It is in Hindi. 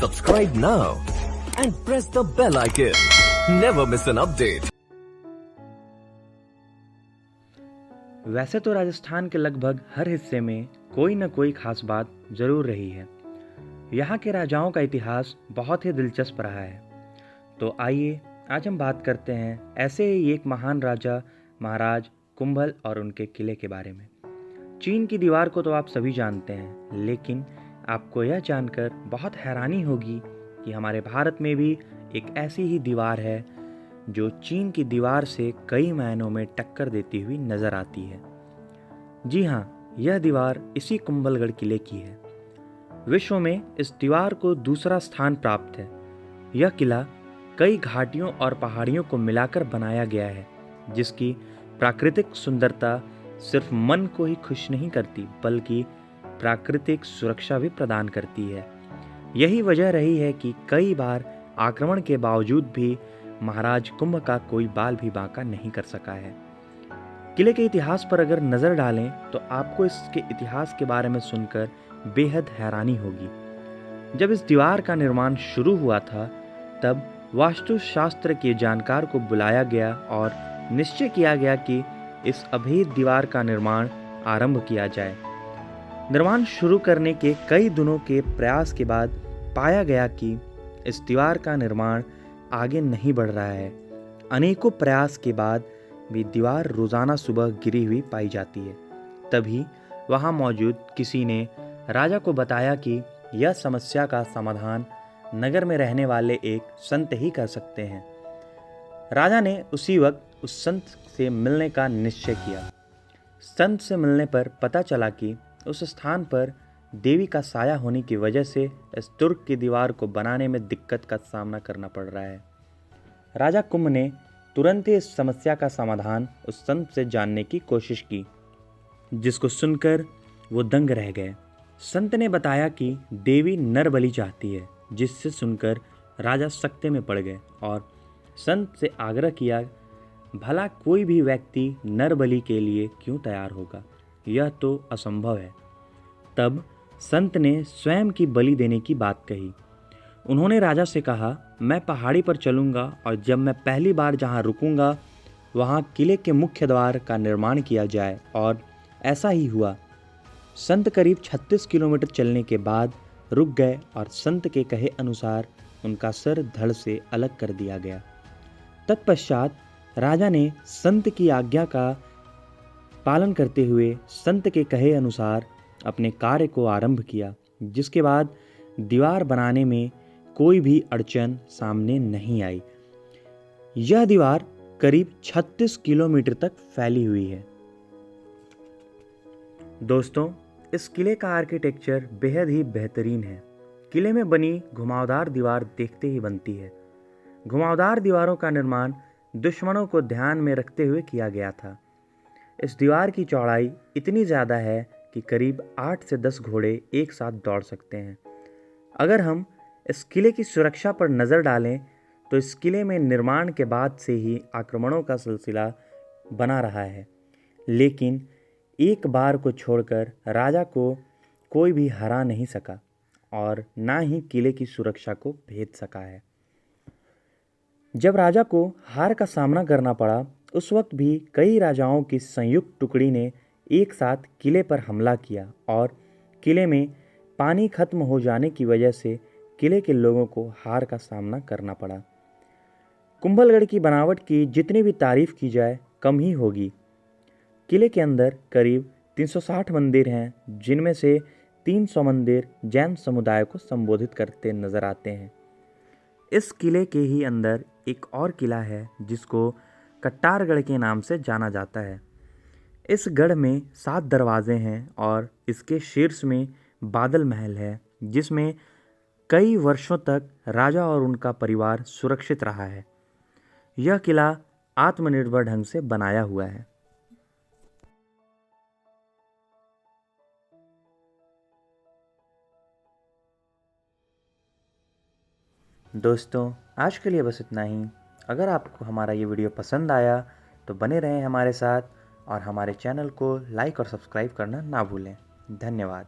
Subscribe now and press the bell icon. Never miss an update. वैसे तो राजस्थान के लगभग हर हिस्से में कोई न कोई खास बात जरूर रही है। यहाँ के राजाओं का इतिहास बहुत ही दिलचस्प रहा है। तो आइए आज हम बात करते हैं ऐसे ही एक महान राजा महाराज कुंभल और उनके किले के बारे में। चीन की दीवार को तो आप सभी जानते हैं, लेकिन आपको यह जानकर बहुत हैरानी होगी कि हमारे भारत में भी एक ऐसी ही दीवार है जो चीन की दीवार से कई मायनों में टक्कर देती हुई नजर आती है। जी हाँ, यह दीवार इसी कुंभलगढ़ किले की है। विश्व में इस दीवार को दूसरा स्थान प्राप्त है। यह किला कई घाटियों और पहाड़ियों को मिलाकर बनाया गया है, जिसकी प्राकृतिक सुंदरता सिर्फ मन को ही खुश नहीं करती बल्कि प्राकृतिक सुरक्षा भी प्रदान करती है। यही वजह रही है कि कई बार आक्रमण के बावजूद भी महाराज कुंभ का कोई बाल भी बांका नहीं कर सका है। किले के इतिहास पर अगर नजर डालें तो आपको इसके इतिहास के बारे में सुनकर बेहद हैरानी होगी। जब इस दीवार का निर्माण शुरू हुआ था, तब वास्तुशास्त्र के जानकार को बुलाया गया और निश्चय किया गया कि इस अभेद दीवार का निर्माण आरंभ किया जाए। निर्माण शुरू करने के कई दिनों के प्रयास के बाद पाया गया कि इस दीवार का निर्माण आगे नहीं बढ़ रहा है। अनेकों प्रयास के बाद भी दीवार रोजाना सुबह गिरी हुई पाई जाती है। तभी वहां मौजूद किसी ने राजा को बताया कि यह समस्या का समाधान नगर में रहने वाले एक संत ही कर सकते हैं। राजा ने उसी वक्त उस संत से मिलने का निश्चय किया। संत से मिलने पर पता चला कि उस स्थान पर देवी का साया होने की वजह से इस दुर्ग की दीवार को बनाने में दिक्कत का सामना करना पड़ रहा है। राजा कुंभ ने तुरंत ही इस समस्या का समाधान उस संत से जानने की कोशिश की, जिसको सुनकर वो दंग रह गए। संत ने बताया कि देवी नर बलि चाहती है, जिससे सुनकर राजा सकते में पड़ गए और संत से आग्रह किया, भला कोई भी व्यक्ति नर बलि के लिए क्यों तैयार होगा, यह तो असंभव है। तब संत ने स्वयं की बलि देने की बात कही। उन्होंने राजा से कहा, मैं पहाड़ी पर चलूंगा और जब मैं पहली बार जहां रुकूंगा वहां किले के मुख्य द्वार का निर्माण किया जाए। और ऐसा ही हुआ। संत करीब 36 किलोमीटर चलने के बाद रुक गए और संत के कहे अनुसार उनका सर धड़ से अलग कर दिया गया। तत्पश्चात राजा ने संत की आज्ञा का पालन करते हुए संत के कहे अनुसार अपने कार्य को आरंभ किया, जिसके बाद दीवार बनाने में कोई भी अड़चन सामने नहीं आई। यह दीवार करीब 36 किलोमीटर तक फैली हुई है। दोस्तों, इस किले का आर्किटेक्चर बेहद ही बेहतरीन है। किले में बनी घुमावदार दीवार देखते ही बनती है। घुमावदार दीवारों का निर्माण दुश्मनों को ध्यान में रखते हुए किया गया था। इस दीवार की चौड़ाई इतनी ज़्यादा है कि करीब 8 से 10 घोड़े एक साथ दौड़ सकते हैं। अगर हम इस किले की सुरक्षा पर नज़र डालें तो इस किले में निर्माण के बाद से ही आक्रमणों का सिलसिला बना रहा है, लेकिन एक बार को छोड़कर राजा को कोई भी हरा नहीं सका और ना ही किले की सुरक्षा को भेद सका है। जब राजा को हार का सामना करना पड़ा, उस वक्त भी कई राजाओं की संयुक्त टुकड़ी ने एक साथ किले पर हमला किया और किले में पानी खत्म हो जाने की वजह से किले के लोगों को हार का सामना करना पड़ा। कुंभलगढ़ की बनावट की जितनी भी तारीफ की जाए कम ही होगी। किले के अंदर करीब 360 मंदिर हैं, जिनमें से 300 मंदिर जैन समुदाय को संबोधित करते नजर आते हैं। इस किले के ही अंदर एक और किला है जिसको कट्टारगढ़ के नाम से जाना जाता है। इस गढ़ में 7 दरवाजे हैं और इसके शीर्ष में बादल महल है, जिसमें कई वर्षों तक राजा और उनका परिवार सुरक्षित रहा है। यह किला आत्मनिर्भर ढंग से बनाया हुआ है। दोस्तों, आज के लिए बस इतना ही। अगर आपको हमारा ये वीडियो पसंद आया तो बने रहें हमारे साथ और हमारे चैनल को लाइक और सब्सक्राइब करना ना भूलें। धन्यवाद।